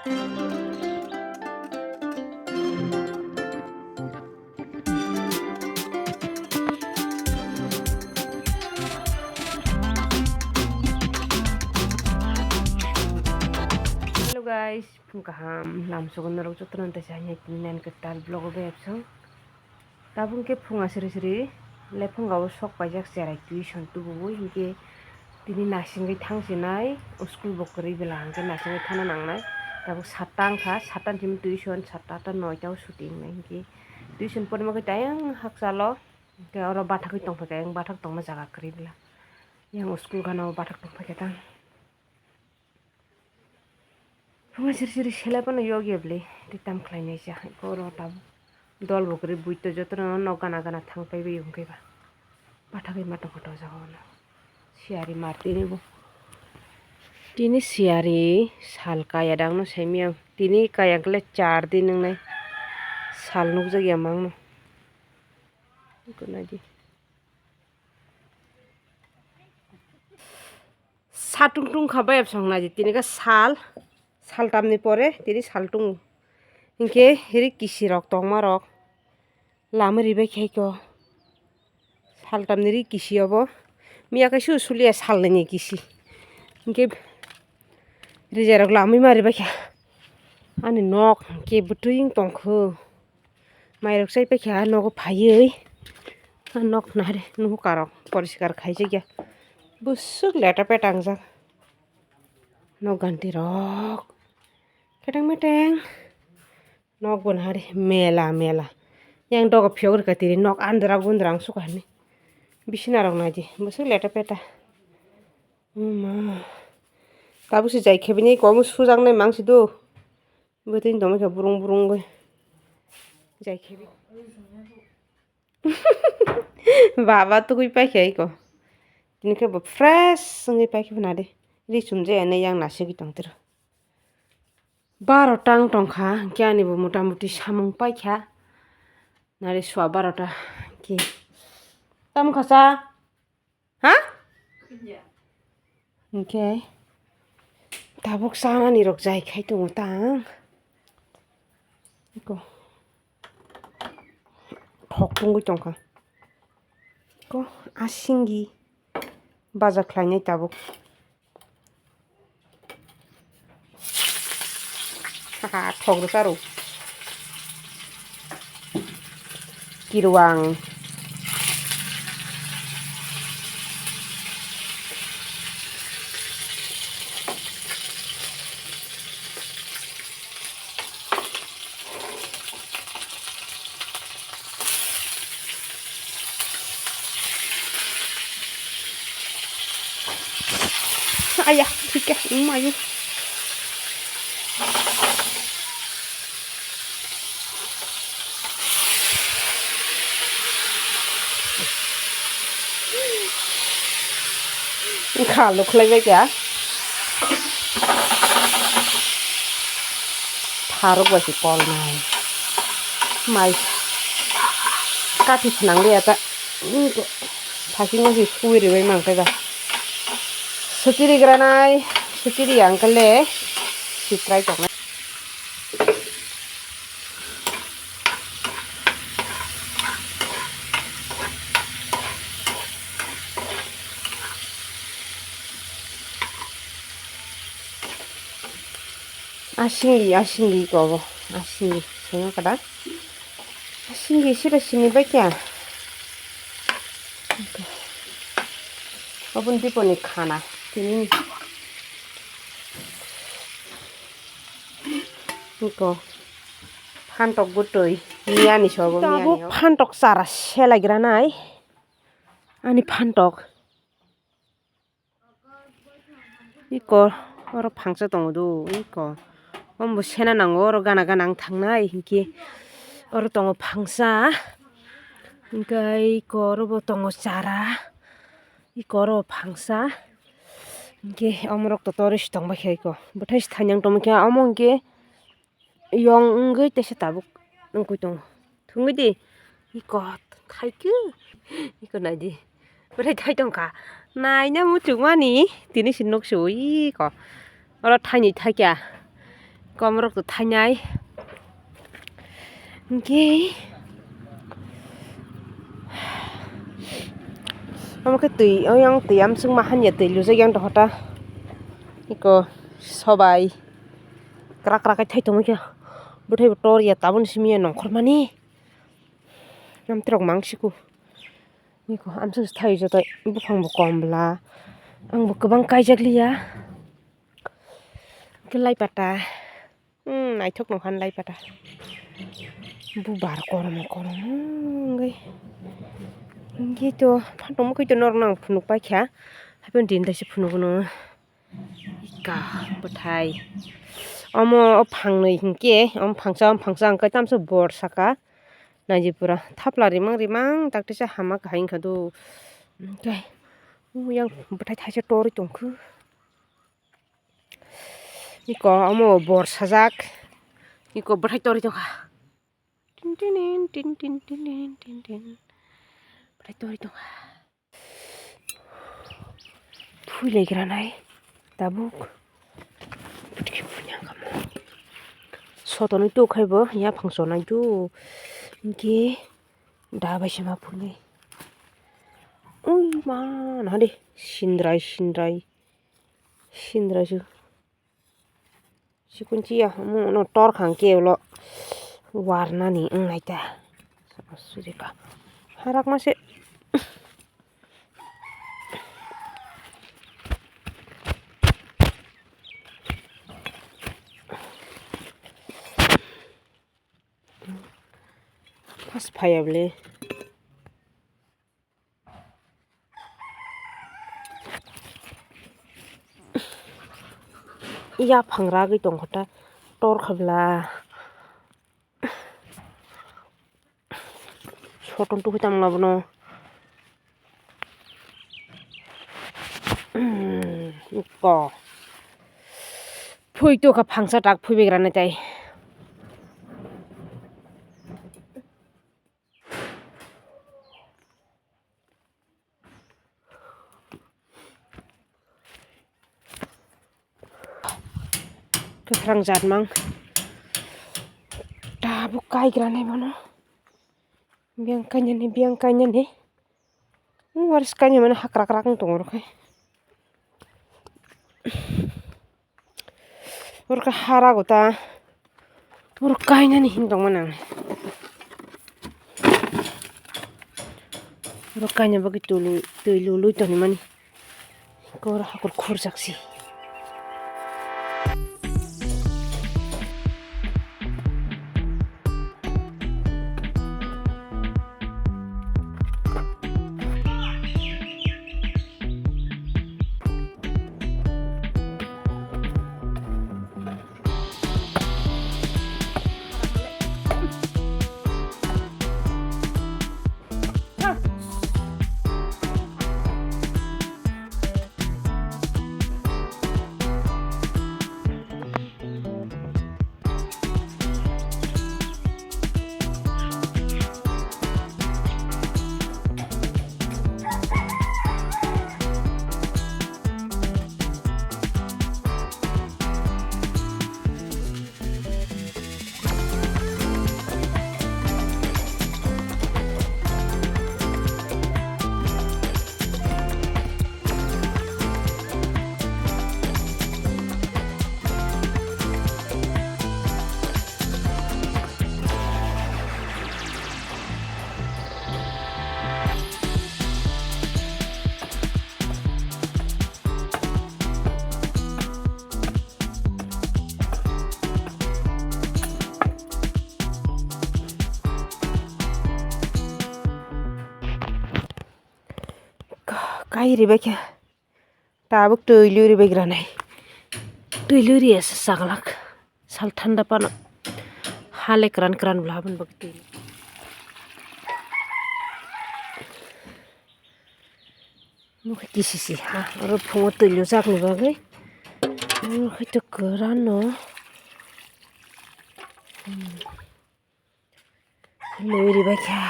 Hello guys, pungkaham lam sugun narok cutron tesa hanya kinian ketal vlog bebso. Tabung ke punga seri le punga sok pajak serai tuition tu bu hingke tini nasingai thangsinai school bokri bilang ke nasingai thana nangnai tabu satang kha satan tim tuition satata 9 ta shooting nai hingke tuition por ma tayang haksalo ke oro bathak tong phake ang bathak tong ma jaga kri bila yang school kana bathak tong phake tang punga seri selepan yogi bli titam khlainai ja koro tab dol bokri buito jotro no gana gana thangpai bi hingke ba bathak ma tong photo jaga siari martini bu tini siari sal kaya dang no semiang tini kaya kle 4 din nang nai sal nuk jagi amang no ikonaji satung tung khabai absang naji tini ka sal tamni pore tini sal tung inke hiri kisi rok tongma rok lamri bai khaiko sal tamni ri kisi obo miya kaisu sulia sal ni kisi inke rijarok lamai mari bai kha ani nok ke butuing tongkho mairok sai pai kha nok phaioi nok nare nu karok poriskar khaise kya busuk leta petang jak nok ganti rok ketang meteng nok bon hari mela yang dog phiogr ka tiri nok andra gundrang sukani bisina rok naji busuk leta peta ma tabu si jai khebini komu sujang nai mangsi do butin dom kha burung goi jai khebi baba tu kui pai khai ko tini ke bo fresh ngai pai khibna de ri sumje ane yang nasi ki tongtero 12 tang tongkha kyani bo motamuti samung pai kha nare swa 12 ta ki tam khasa ha okay tabuk sana ni rok jai khai tung tang ko thok tung tongkha ko asingi baja khlainai tabuk ha thok ro karo kiruang ayah ठीक है mayu khalo khlai bai kya tharok ba si pol nai mai kati nang le ta thaking si sui re bai mang ta sukiri granai sukiri angkale si try kok asingi ko asingi senga kada asingi sira sini ba kya Apun tipo ni khana tini ko Phantok butoi liya ni sobo miya ni Phantok sara selagira nai ani Phantok iko oro phangsa tongo do iko ombo sena nango oro gana ang thangnai hinki oro tongo phangsa hinkai ko oro bo tongo sara ikoro phangsa ke omrok to torish tong ba khaiko bothai thanyang tom kya among ke yong ngai te setabuk ngkui tong thungi di ikot thaike iko naji bothai thai tong ka nai na mu tngmani tini sinok sui ko oro thaini thaikya komrok tu thanyai ge আমাকে তুই ওই আং তুই আমসুং মাহান ya তুই লুজে yang dohota iko সবাই krak krak thai tong kya buthai tor ya tabun simia nongkhor mani nam trok mangsiku iko amsung thai jo tai bufang bo kombla ang bo kobang kaijak liya kelai pata naithok nongkhan lai pata bu bar korom ngai gitu Phantok mo kito nor nang phunuk pa kya hapon din dai se phunuk no ika buthai omo phangnei hingke phangsa ka tamso bor saka najipura thapla rimang taktisa hamak haing khadu kai yang buthai thaise tori tongkhu iko omo bor sajak iko buthai tori tongkha tin tori tongkha phule granai tabuk putki punya kamu sotoni to khaibo ya phangso nai tu inke da baisima phule ui ma na de sindrai ju sikunci ya mu no tor khang ke lo warna ni naita surika harak masih pas payable iya phangra gi tongkhota tor khabla soton tu hitam labno ko phui to ka phangsa tak phui begrana tai kerang jatmang tabu kai grane bono biangkanya ni waris kanya mana hakrak tongor kai urka hara gota urkainya ni hindong manang urkainya bagi tulu to ni mani ko hakur khur jaksi kai riba kya tabuk toilu riba granai toilu ri as saglak sal thanda pana hale kran blaban bakti mukh kisisi ha aro phungo toilu jak ni bagai mukh to kran no loi riba kya